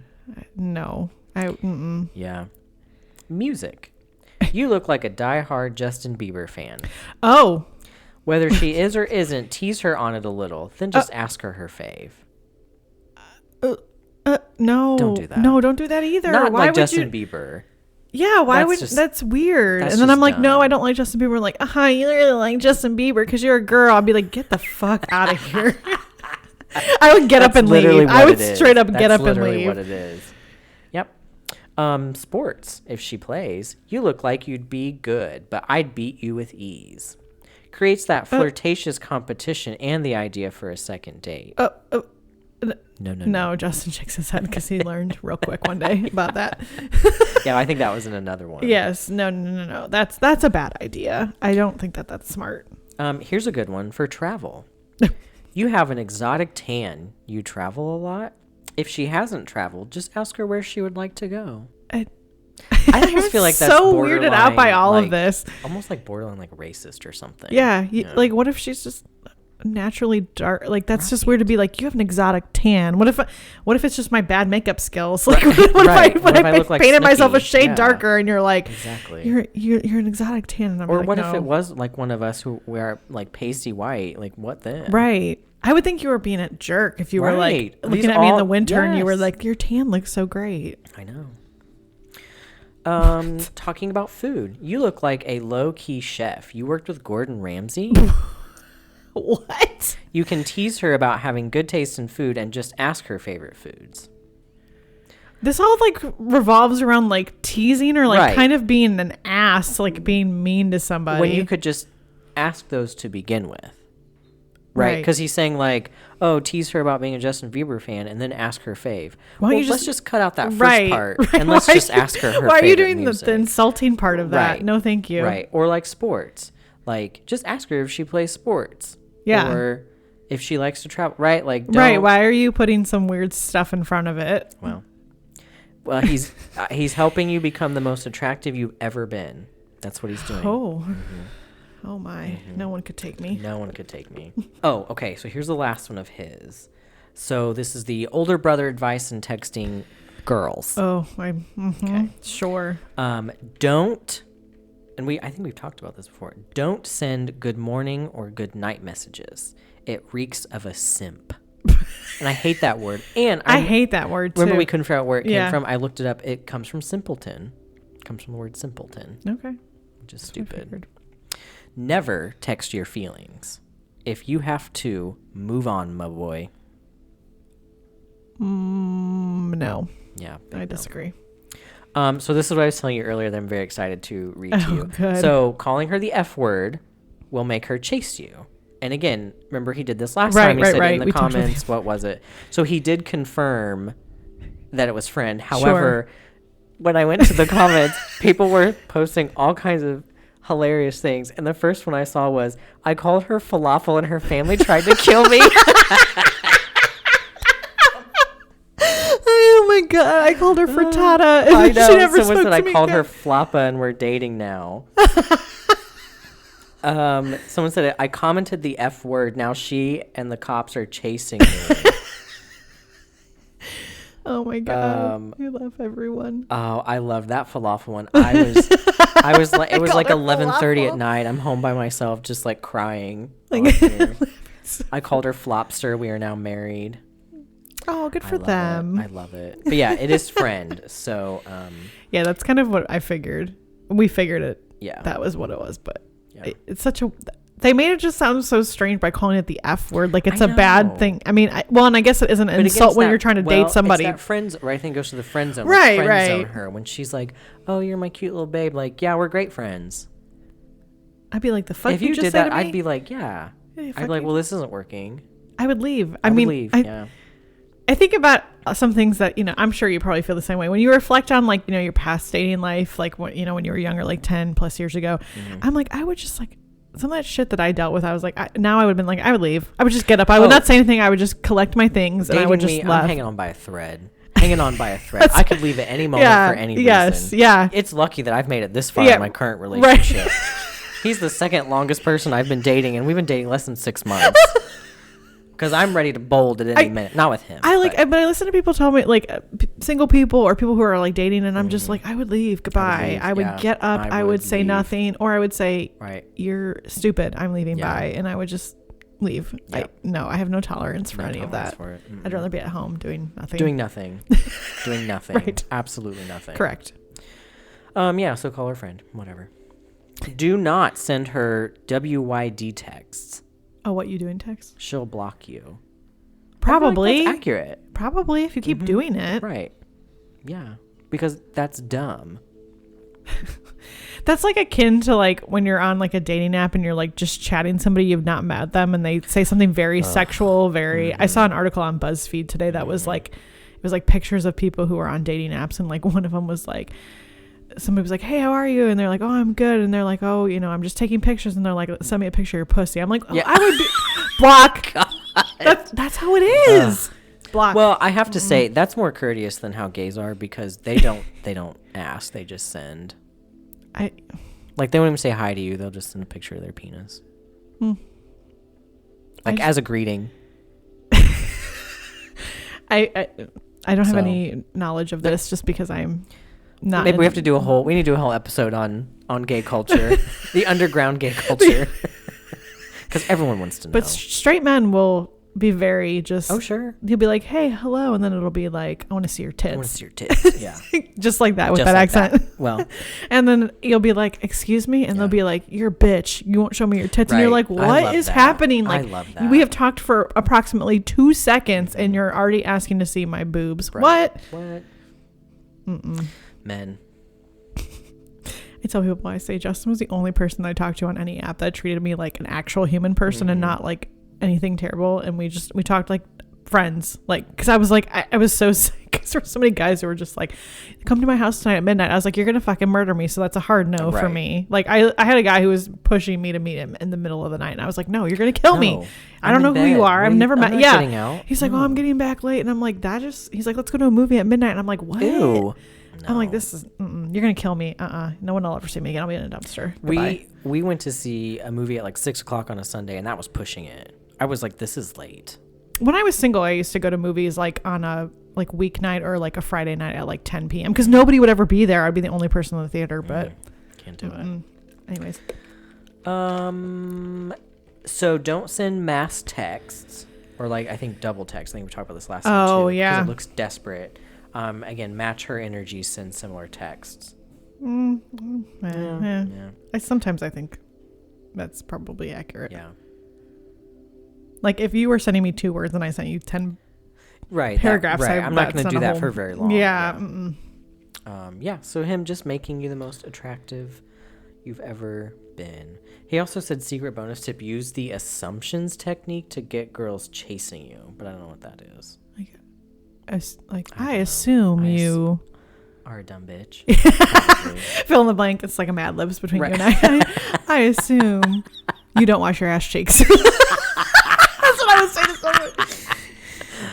No. Mm-mm. Yeah. Music. You look like a diehard Justin Bieber fan. Oh. Whether she is or isn't, tease her on it a little. Then just ask her fave. No. Don't do that. No, don't do that either. Not Why like would Justin you? Bieber. Yeah, why That's would just- that's weird? that's And then I'm just like, no, dumb. I don't like Justin Bieber. Like, you really like Justin Bieber because you're a girl. I'd be like, get the fuck out of here. I would get up and leave. I would straight up get up and literally leave. what it is. Yep. Sports. If she plays, you look like you'd be good, but I'd beat you with ease. Creates that flirtatious competition and the idea for a second date. No. No, Justin shakes his head because he learned real quick one day about that. Yeah, I think that was in another one. Yes, no. That's a bad idea. I don't think that's smart. Here's a good one for travel. You have an exotic tan. You travel a lot. If she hasn't traveled, just ask her where she would like to go. I almost feel like that's so weirded out by borderline, all like, of this. Almost like borderline like racist or something. Yeah, like what if she's just naturally dark? Like that's just weird to be like, you have an exotic tan. What if it's just my bad makeup skills? Like what if I look like painted myself a Snooki? shade Yeah. darker and you're like, Exactly. you're an exotic tan, and I'm Or like, what no. if it was like one of us who wear like pasty white? Like what then? Right. I would think you were being a jerk if you were like Right. looking These at me in the all- winter and you were yes. like, your tan looks so great. I know. Talking about food. You look like a low-key chef. You worked with Gordon Ramsay? What? You can tease her about having good taste in food and just ask her favorite foods. This all like revolves around like teasing or like Right. kind of being an ass, like being mean to somebody. When you could just ask those to begin with. Right? Right. Because he's saying like, oh, tease her about being a Justin Bieber fan and then ask her fave. Why don't Well, you let's just- just cut out that first right, part right. and let's Why just are you- ask her Why are you favorite doing the music. insulting part of that? Right. No, thank you. Right. Or like sports. Like, just ask her if she plays sports. Yeah. Or if she likes to travel. Right? Like, don't, Right. Why are you putting some weird stuff in front of it? Well, he's helping you become the most attractive you've ever been. That's what he's doing. Oh. Oh my. No one could take me. No one could take me. Oh, okay. So here's the last one of his. So this is the older brother advice in texting girls. Oh, Okay. Sure. Don't, and I think we've talked about this before. Don't send good morning or good night messages. It reeks of a simp. And I hate that word. And I hate that word too. Remember we couldn't figure out where it came Yeah. from. I looked it up. It comes from simpleton. It comes from the word simpleton, Okay. which is I stupid. figured. Never text your feelings. if you have to move on, my boy. No, Yeah, I no. disagree. So this is what I was telling you earlier that I'm very excited to read to Oh, you. good. So calling her the F word will make her chase you. And again, remember he did this last Right, time. He right, said right. in the We talked about comments, what was it? So he did confirm that it was friend. However, when I went to the comments, people were posting all kinds of hilarious things. And the first one I saw was, I called her falafel and her family tried to kill me. Oh my god! I called her frittata. I She know. never Someone spoke said I to me called her again. Flappa and we're dating now. Someone said I commented the F word. Now she and the cops are chasing me. Oh my god! I love everyone. Oh, I love that falafel one. I was like, it was like called her 11:30 at falafel. night. I'm home by myself, just like crying. Like- on here. I called her Flopster. We are now married. Oh, good for I love them. it. I love it. But yeah, it is friend. So Yeah, that's kind of what I figured. We figured it. yeah, That was what it was, but Yeah. it's such a. They made it just sound so strange by calling it the F word, like it's I a know. bad thing. I mean, and I guess it isn't an But insult against when that- you're trying to well, date somebody. It's that friends, right? I think it goes to the friend zone. Right, Friend right. zone her when she's like, "Oh, you're my cute little babe." Like, yeah, we're great friends. I'd be like, the fuck If you just did say that, to me? I'd be like, yeah. Yeah, I'd fuck be like, you. well, this isn't working. I would leave. I I would mean, leave. I, Yeah. I think about some things that, I'm sure you probably feel the same way. When you reflect on like, your past dating life, like when you were younger, like 10 plus years ago, Mm-hmm. I'm like, I would just like some of that shit that I dealt with. I was like, now I would have been like, I would leave. I would just get up. I would Oh. not say anything. I would just collect my things and I Dating would just me, I'm left. hanging on by a thread. Hanging on by a thread. I could leave at any moment for any yes. reason. Yeah. It's lucky that I've made it this far Yeah, in my current right. relationship. He's the second longest person I've been dating, and we've been dating less than 6 months. Because I'm ready to bold at any minute. Not with him. I like, but but I listen to people tell me like single people or people who are like dating, and I'm just like, I would leave. Goodbye. leave, I would yeah. get up. I I would would say leave. nothing, or I would say, right. you're stupid. I'm leaving. Yeah. Bye. And I would just leave. Yeah. I have no tolerance for No any of tolerance that. for it. Mm-mm. I'd rather be at home doing nothing. Doing nothing. Doing nothing. Right. Absolutely nothing. Correct. Yeah, so call her friend. Whatever. Do not send her WYD texts. Oh, what you do in text? She'll block you. Probably. I feel like that's accurate. Probably if you keep doing it. Right. Yeah. Because that's dumb. That's like akin to like when you're on like a dating app and you're like just chatting somebody you've not met them and they say something very sexual, very I saw an article on BuzzFeed today that was like it was like pictures of people who are on dating apps, and like one of them was like somebody was like, "Hey, how are you?" And they're like, "Oh, I'm good." And they're like, "Oh, I'm just taking pictures." And they're like, "Send me a picture of your pussy." I'm like, oh, Yeah. I would be block. That's how it is. Block. Well, I have to say that's more courteous than how gays are, because they don't ask, they just send. I Like, they won't even say hi to you, they'll just send a picture of their penis. Like, I as a greeting. I don't have So- any knowledge of this just because I'm not. Maybe we have to do we need to do a whole episode on gay culture, the underground gay culture, because everyone wants to know. But straight men will be very just. Oh, sure. You'll be like, "Hey, hello," and then it'll be like, "I want to see your I want to tits," see your tits. Yeah. just like that with Just that like accent. that. Well, And then you'll be like, "Excuse me," and they'll be like, "You're a bitch. You won't show me your tits." And you're Right. like, I "What love is that. happening?" I Like, love that. we have talked for approximately 2 seconds, and you're already asking to see my boobs. Right. What? What? Men. I tell people, I say Justin was the only person I talked to on any app that treated me like an actual human person and not like anything terrible. And we talked like friends, like, because I was like, I was so sick because there were so many guys who were just like, come to my house tonight at midnight. I was like, you're gonna fucking murder me, so that's a hard no for Right. me. Like, I had a guy who was pushing me to meet him in the middle of the night, and I was like, no, you're gonna kill me. No. I don't know I'm who in you bed. are. I've What never I'm met. not Yeah. getting out. He's like, oh, I'm getting back late, and I'm like, he's like, let's go to a movie at midnight, and I'm like, what? Ew. I'm like, No. this is, you're gonna kill me. No one will ever see me again. I'll be in a dumpster. Goodbye. We went to see a movie at like 6:00 on a Sunday, and that was pushing it. I was like, this is late. When I was single, I used to go to movies like on a like weeknight or like a Friday night at like 10 p.m. because nobody would ever be there. I'd be the only person in the theater. But Can't do anyways, it. So don't send mass texts, or like, I think double text. I think we talked about this last time Oh, too. yeah. Because it looks desperate. Again, match her energy, send similar texts. yeah. Yeah. Sometimes I think that's probably accurate. Yeah. Like if you were sending me 2 words and I sent you 10 Right. paragraphs, I'm not going that's to do a that whole- for very long. Yeah. Yeah. So him just making you the most attractive you've ever been. He also said secret bonus tip: use the assumptions technique to get girls chasing you. But I don't know what that is. I assume you Are a dumb bitch. fill in the blank. It's like a Mad Libs between Right. you and I. I assume you don't wash your ass cheeks. That's what I was saying to someone.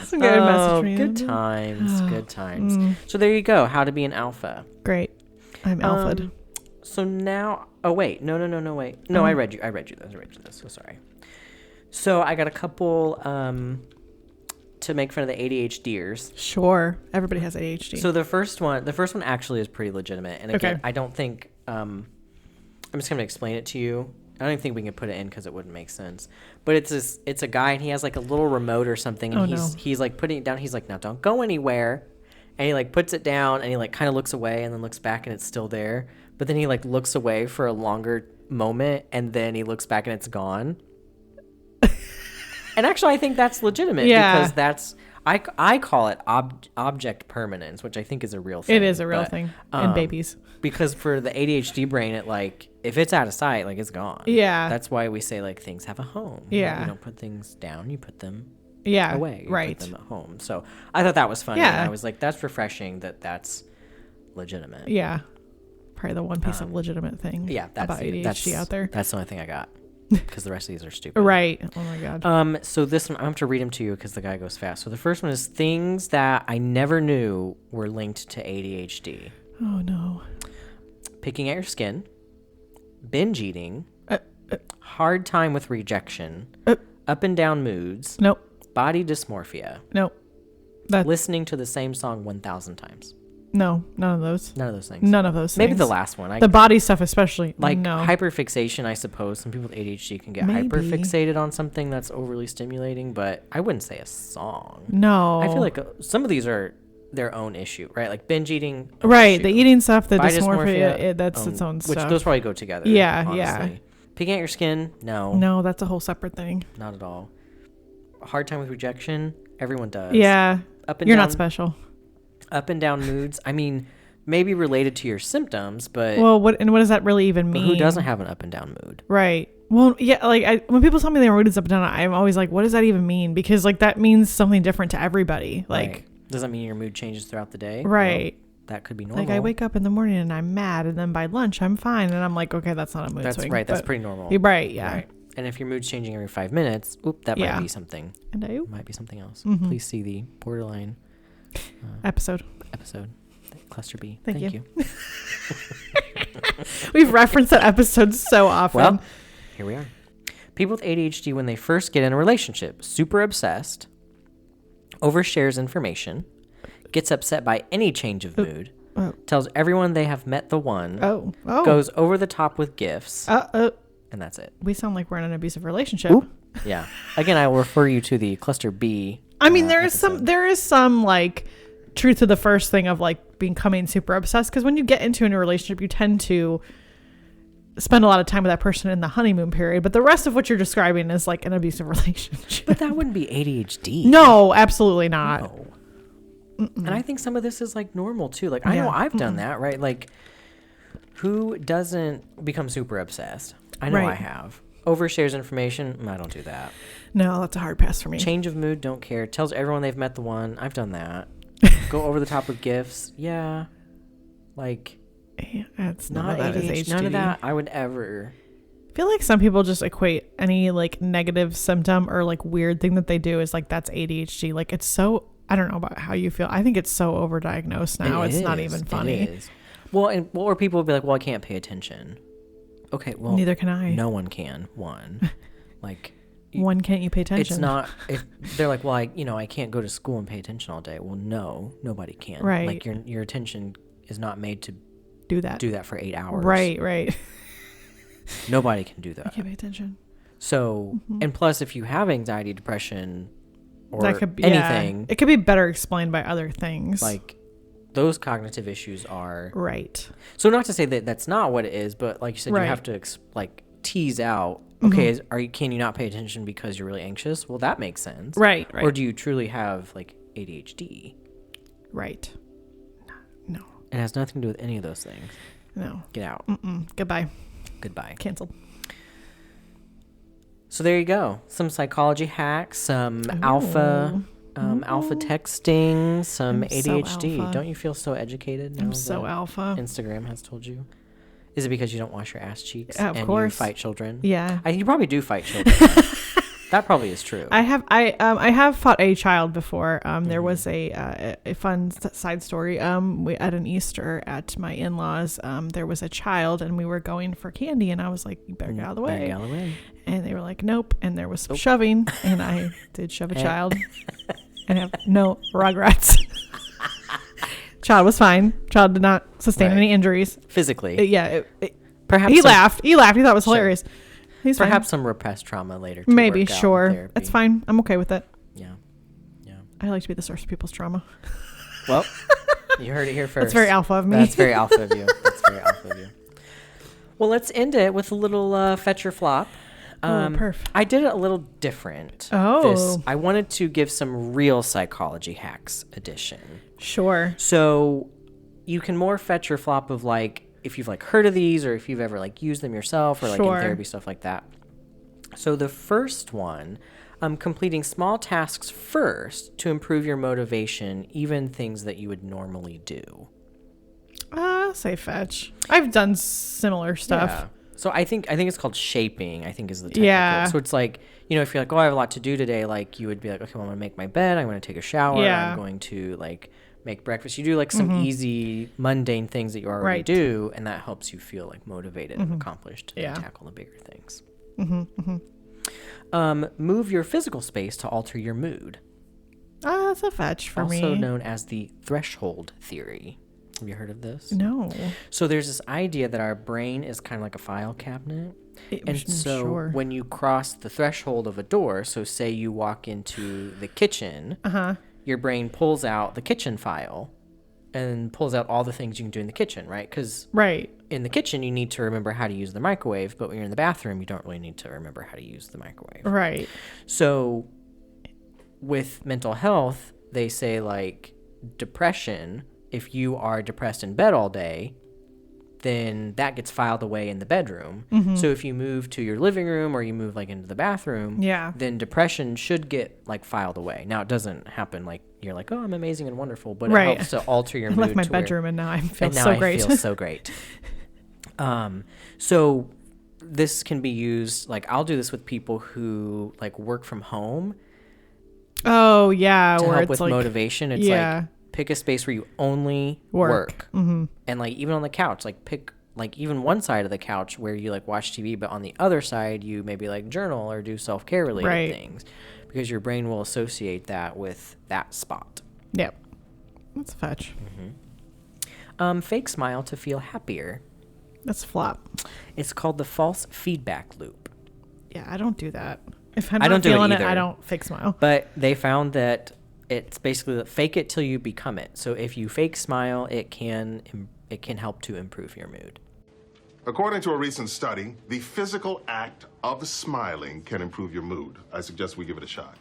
Some good message for you. Good times. Good times. So there you go. How to be an alpha. Great. I'm alpha'd. So now, oh wait, no, wait. No, I read you this. So sorry. So I got a couple to make fun of the ADHDers. Sure. Everybody has ADHD. So the first one actually is pretty legitimate. And again, Okay. I don't think I'm just gonna explain it to you. I don't even think we can put it in because it wouldn't make sense. But it's a guy and he has like a little remote or something, and he's like putting it down. He's like, now don't go anywhere. And he like puts it down and he like kind of looks away and then looks back and it's still there. But then he like looks away for a longer moment and then he looks back and it's gone. And actually I think that's legitimate because that's I call it object permanence, which I think is a real thing. it is a real thing in babies. Because for the ADHD brain, it like if it's out of sight, like it's gone. Yeah. That's why we say like things have a home. Yeah. You don't put things down, you put them Yeah. away. You Right. Put them at home. So I thought that was funny. Yeah. And I was like, that's refreshing that's legitimate. Yeah. Probably the one piece of legitimate thing Yeah, that's about ADHD out there. That's the only thing I got. Because the rest of these are stupid. Right. Oh my God. So this one, I have to read them to you because the guy goes fast. So the first one is things that I never knew were linked to ADHD. Oh no. Picking at your skin, binge eating, hard time with rejection, up and down moods, Nope. body dysmorphia, Nope. That listening to the same song 1,000 times. no. None of those. None of those things. None of those. Maybe things. the last one. The body stuff, especially. Like no. hyperfixation, I suppose. Some people with ADHD can get Maybe. hyperfixated on something that's overly stimulating, but I wouldn't say a song. No. I feel like some of these are their own issue, right? Like binge eating. Right. issue. The eating stuff, the Body dysmorphia, that's its own which stuff. those probably go together. Yeah, yeah. honestly. Picking at your skin, no, No, that's a whole separate thing. not at all. Hard time with rejection, everyone does. Yeah. Up and You're down, not special. Up and down moods. I mean, maybe related to your symptoms, but Well, what does that really even mean? who doesn't have an up and down mood? Right. Well, yeah, like when people tell me their mood is up and down, I'm always like, what does that even mean? Because like that means something different to everybody. Like, Right. Does that mean your mood changes throughout the day? right. Well, that could be normal. Like I wake up in the morning and I'm mad, and then by lunch I'm fine, and I'm like, okay, that's not a mood That's swing. right. That's but- pretty normal. You're right. Yeah. Right. And if your mood's changing every 5 minutes, that Yeah. might be something. And I Might be something else. Mhm. Please see the borderline episode. episode. Cluster B. Thank Thank you. you. We've referenced that episode so often. Well, here we are. People with ADHD, when they first get in a relationship, super obsessed, overshares information, gets upset by any change of mood, Oh. tells everyone they have met the one, Oh. goes over the top with gifts, and that's it. We sound like we're in an abusive relationship. Ooh. Yeah. Again, I will refer you to the cluster B. I mean, there is episode. some like truth to the first thing of like becoming super obsessed, because when you get into a relationship, you tend to spend a lot of time with that person in the honeymoon period, but the rest of what you're describing is like an abusive relationship. But that wouldn't be ADHD. No, absolutely not. No. And I think some of this is like normal too. Like I know Yeah. I've done that, right? Like who doesn't become super obsessed? I know I Right. have. Overshares information. I don't do that. No, that's a hard pass for me. Change of mood. Don't care. Tells everyone they've met the one. I've done that. Go over the top with gifts. Yeah. Like Yeah, it's not none of that is ADHD. None of HDD. that I would ever. I feel like some people just equate any like negative symptom or like weird thing that they do as like that's ADHD. Like it's so, I don't know about how you feel. I think it's so overdiagnosed now. It It's not is. even It funny. is. Well, or people will be like, "Well, I can't pay attention." Okay, well, Neither can I. No one can. One, like. When can't you pay attention? It's not. They're like, well, I can't go to school and pay attention all day. Well, no, nobody can. Right. Like your attention is not made to do that. do that for 8 hours. Right. Nobody can do I that. can't pay attention. So, and plus, if you have anxiety, depression, or That could be anything, It could be better explained by other things. like those cognitive issues are. right. So, not to say that that's not what it is, but like you said, Right. you have to tease out okay, can you not pay attention because you're really anxious? Well, that makes sense. Right. Or do you truly have like ADHD? Right. No. It has nothing to do with any of those things. No. Get out. Goodbye. Goodbye. Canceled. So there you go. Some psychology hacks, some alpha texting, some I'm so ADHD. alpha. Don't you feel so educated now? I'm so that alpha. Instagram has told you. Is it because you don't wash your ass cheeks Of and course. you fight children? Yeah. You probably do fight children. That probably is true. I have fought a child before. There was a fun side story. We at an Easter at my in-laws. There was a child, and we were going for candy, and I was like, "You better get out of the way." Get out of the way. And they were like, "Nope." And there was some shoving, and I did shove a child, and have no regrets. Child was fine. Child did not sustain any injuries. Physically. Perhaps he laughed. He laughed. He thought it was hilarious. He's perhaps fine. some repressed trauma later. To Maybe, work out in sure. therapy. That's fine. I'm okay with it. Yeah. I like to be the source of people's trauma. Well, you heard it here first. That's very alpha of me. That's very alpha of you. That's very alpha of you. Well, let's end it with a little fetch or flop. Perf. I did it a little different. I wanted to give some real psychology hacks edition. Sure. So you can more fetch or flop of like if you've like heard of these or if you've ever like used them yourself or like in therapy, stuff like that. So the first one, completing small tasks first to improve your motivation, even things that you would normally do. Say fetch. I've done similar stuff. Yeah. So I think it's called shaping, I think is the technical. Yeah. So it's like, if you're like, oh, I have a lot to do today, like you would be like, okay, well, I'm going to make my bed. I'm going to take a shower. Yeah. I'm going to like make breakfast. You do like some easy, mundane things that you already do. And that helps you feel like motivated and accomplished to tackle the bigger things. Move your physical space to alter your mood. That's a fetch for me. Also known as the threshold theory. Have you heard of this? No. So there's this idea that our brain is kind of like a file cabinet. And so when you cross the threshold of a door, so say you walk into the kitchen, your brain pulls out the kitchen file and pulls out all the things you can do in the kitchen, right? Because in the kitchen, you need to remember how to use the microwave, but when you're in the bathroom, you don't really need to remember how to use the microwave. Right. So with mental health, they say like depression, if you are depressed in bed all day, then that gets filed away in the bedroom. So if you move to your living room or you move like into the bathroom, then depression should get like filed away. Now it doesn't happen like you're like, oh, I'm amazing and wonderful, but it helps to alter your mood. I left my bedroom and now I feel so great. I feel so great. So this can be used, like I'll do this with people who like work from home. Oh yeah. To where help it's with like, motivation. It's like, pick a space where you only work. And like even on the couch, like pick like even one side of the couch where you like watch TV, but on the other side you maybe like journal or do self-care related things, because your brain will associate that with that spot. Yep. That's a fetch. Fake smile to feel happier. That's flop. It's called the false feedback loop. Yeah, I don't do that. If I'm I not don't do it feeling it, either. I don't fake smile. But they found that it's basically fake it till you become it. So if you fake smile, it can help to improve your mood. According to a recent study, the physical act of smiling can improve your mood. I suggest we give it a shot.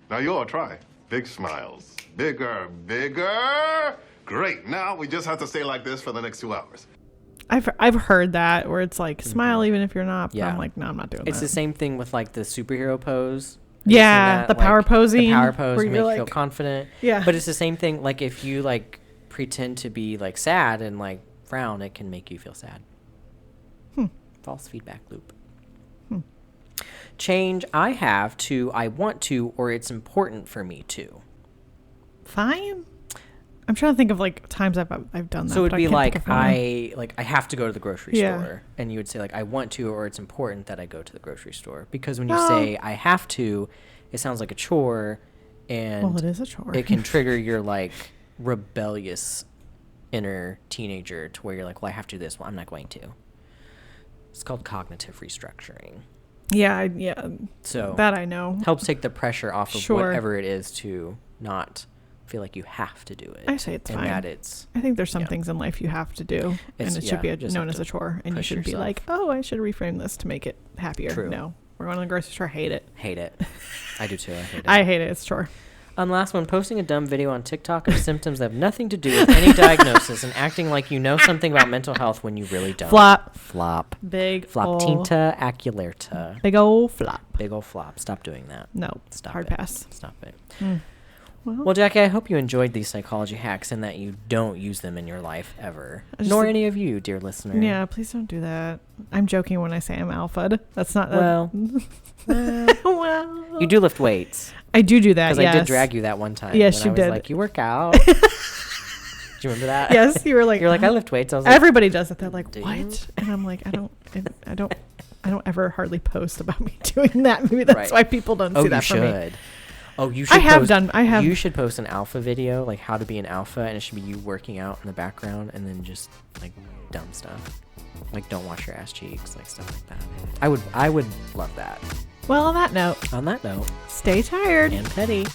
Now you all try. Big smiles. Bigger, bigger. Great. Now we just have to stay like this for the next 2 hours. I've heard that where it's like smile even if you're not. But I'm like, no, I'm not doing It's that. the same thing with like the superhero pose. Yeah, the power posing. The power pose where make you're you like, feel confident. Yeah. But it's the same thing. Like if you like pretend to be like sad and like frown, it can make you feel sad. False feedback loop. Change I have to I want to, or it's important for me to. Fine. I'm trying to think of like times I've done that. So it'd but be I can't think like of one. I have to go to the grocery store, and you would say like I want to, or it's important that I go to the grocery store, because when you say I have to, it sounds like a chore, and Well, it is a chore. It can trigger your like rebellious inner teenager to where you're like, well, I have to do this. Well, I'm not going to. It's called cognitive restructuring. Yeah. So that I know. helps take the pressure off of whatever it is to not feel like you have to do it. I say it's and fine. that it's I think there's some things in life you have to do, and it should be just known have as a to chore. And you push should be yourself. like, oh, I should reframe this to make it happier. True. No, we're going to the grocery store. Hate it. Hate it. I do too. I hate it. I hate it. It's a chore. Last one, posting a dumb video on TikTok of symptoms that have nothing to do with any diagnosis and acting like you know something about mental health when you really don't. Flop. Big Flop. ol' Tinta acularta. Big old flop. Big ol' flop. Stop doing that. No. Stop Hard it. pass. Stop it. Well, Well, Jackie, I hope you enjoyed these psychology hacks and that you don't use them in your life ever. just Nor think- any of you, dear listener. yeah, please don't do that. I'm joking when I say I'm alpha. That's not. Well, well, you do lift weights. I do that. Because Yes. I did drag you that one time. Yes, when you I was did. like, you work out. Do you remember that? Yes, you were like, You're like, I lift weights. I was like, everybody does it. They're like, Do what? you? And I'm like, I don't ever hardly post about me doing that. Maybe that's Right. why people don't oh, see you that from me. should. Oh, you should. I have post, done. I have. You should post an alpha video, like how to be an alpha, and it should be you working out in the background, and then just like dumb stuff, like don't wash your ass cheeks, like stuff like that. I would love that. Well, on that note, On that note, stay tired. and petty.